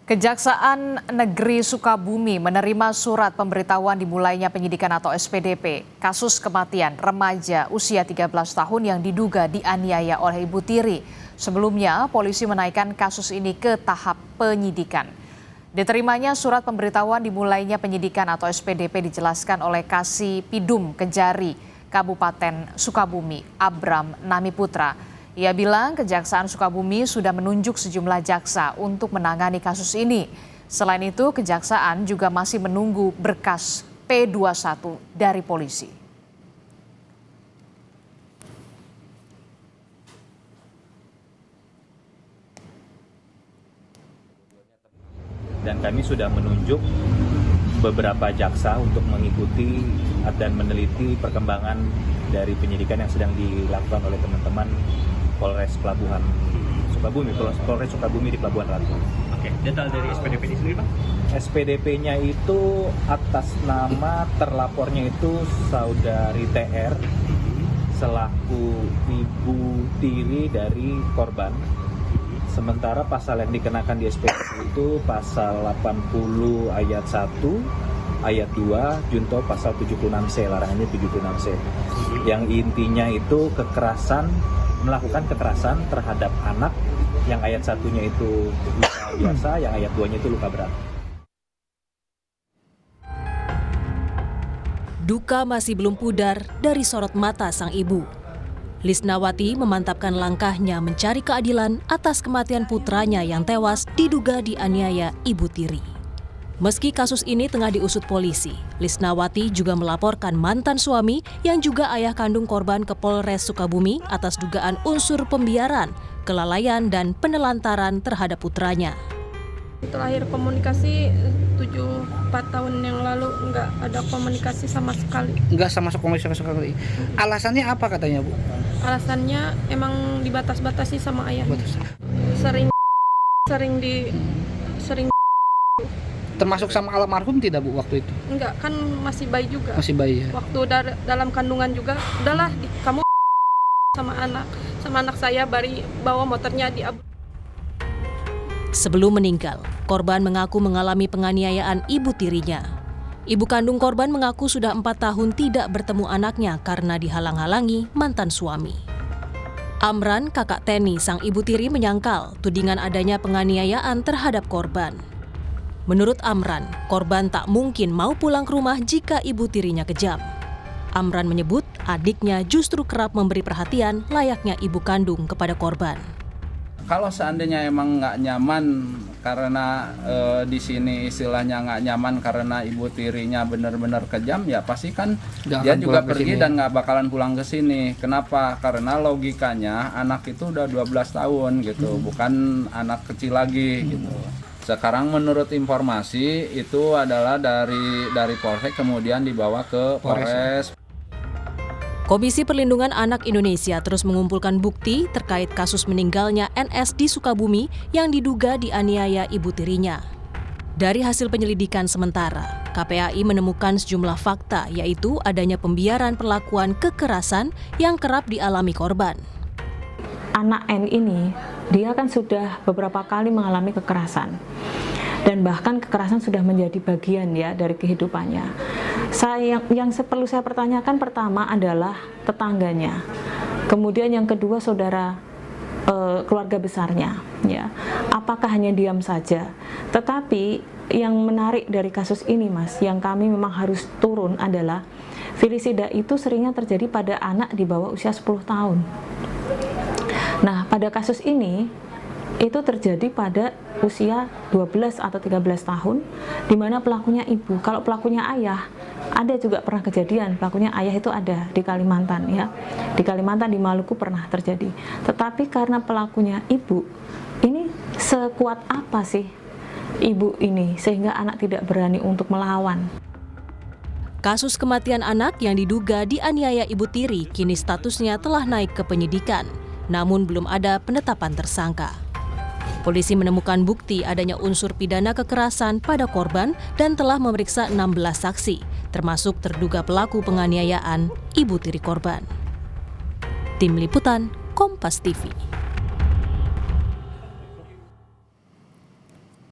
Kejaksaan Negeri Sukabumi menerima surat pemberitahuan dimulainya penyidikan atau SPDP kasus kematian remaja usia 13 tahun yang diduga dianiaya oleh ibu tiri. Sebelumnya, polisi menaikkan kasus ini ke tahap penyidikan. Diterimanya surat pemberitahuan dimulainya penyidikan atau SPDP dijelaskan oleh Kasih Pidum Kejari, Kabupaten Sukabumi, Abram Namiputra. Ia bilang Kejaksaan Sukabumi sudah menunjuk sejumlah jaksa untuk menangani kasus ini. Selain itu, Kejaksaan juga masih menunggu berkas P21 dari polisi. Dan kami sudah menunjuk beberapa jaksa untuk mengikuti dan meneliti perkembangan dari penyidikan yang sedang dilakukan oleh teman-teman Polres Pelabuhan Sukabumi, Polres Sukabumi di Pelabuhan Ratu. Oke, detail dari SPDP ini sendiri, Pak? SPDP-nya itu atas nama terlapornya itu Saudari TR selaku ibu tiri dari korban. Sementara pasal yang dikenakan di SPDP itu pasal 80 ayat 1, ayat 2, junto pasal 76C, larangannya 76C. Yang intinya itu melakukan kekerasan terhadap anak, yang ayat 1-nya itu luka biasa, yang ayat 2-nya itu luka berat. Duka masih belum pudar dari sorot mata sang ibu. Lisnawati memantapkan langkahnya mencari keadilan atas kematian putranya yang tewas diduga dianiaya ibu tiri. Meski kasus ini tengah diusut polisi, Lisnawati juga melaporkan mantan suami yang juga ayah kandung korban ke Polres Sukabumi atas dugaan unsur pembiaran, kelalaian, dan penelantaran terhadap putranya. Terakhir komunikasi 4 tahun yang lalu, nggak ada komunikasi sama sekali. Nggak sama sekali. Alasannya apa katanya, Bu? Alasannya emang dibatas-batasi sama ayah. Sering Termasuk sama almarhum tidak, Bu, waktu itu? Enggak, kan masih bayi juga. Masih bayi ya? Waktu dalam kandungan juga, udahlah kamu sama anak saya bawa motornya di Abu. Sebelum meninggal, korban mengaku mengalami penganiayaan ibu tirinya. Ibu kandung korban mengaku sudah 4 tahun tidak bertemu anaknya karena dihalang-halangi mantan suami. Amran, kakak Teni, sang ibu tiri menyangkal tudingan adanya penganiayaan terhadap korban. Menurut Amran, korban tak mungkin mau pulang ke rumah jika ibu tirinya kejam. Amran menyebut adiknya justru kerap memberi perhatian layaknya ibu kandung kepada korban. Kalau seandainya emang nggak nyaman karena di sini istilahnya nggak nyaman karena ibu tirinya benar-benar kejam, ya pasti kan dia juga pergi dan nggak bakalan pulang ke sini. Kenapa? Karena logikanya anak itu udah 12 tahun gitu, bukan anak kecil lagi gitu. Sekarang menurut informasi itu adalah dari Polsek kemudian dibawa ke Polres. Komisi Perlindungan Anak Indonesia terus mengumpulkan bukti terkait kasus meninggalnya NS di Sukabumi yang diduga dianiaya ibu tirinya. Dari hasil penyelidikan sementara, KPAI menemukan sejumlah fakta, yaitu adanya pembiaran perlakuan kekerasan yang kerap dialami korban. Anak N ini, dia kan sudah beberapa kali mengalami kekerasan. Dan bahkan kekerasan sudah menjadi bagian ya dari kehidupannya. Yang perlu saya pertanyakan pertama adalah tetangganya. Kemudian yang kedua keluarga besarnya ya. Apakah hanya diam saja? Tetapi yang menarik dari kasus ini, Mas, yang kami memang harus turun adalah filisida itu seringnya terjadi pada anak di bawah usia 10 tahun. Nah, pada kasus ini itu terjadi pada usia 12 atau 13 tahun, di mana pelakunya ibu. Kalau pelakunya ayah, ada juga pernah kejadian, pelakunya ayah itu ada di Kalimantan ya. Di Kalimantan, di Maluku pernah terjadi. Tetapi karena pelakunya ibu, ini sekuat apa sih ibu ini sehingga anak tidak berani untuk melawan? Kasus kematian anak yang diduga dianiaya ibu tiri kini statusnya telah naik ke penyidikan, namun belum ada penetapan tersangka. Polisi menemukan bukti adanya unsur pidana kekerasan pada korban dan telah memeriksa 16 saksi, termasuk terduga pelaku penganiayaan ibu tiri korban. Tim Liputan, Kompas TV.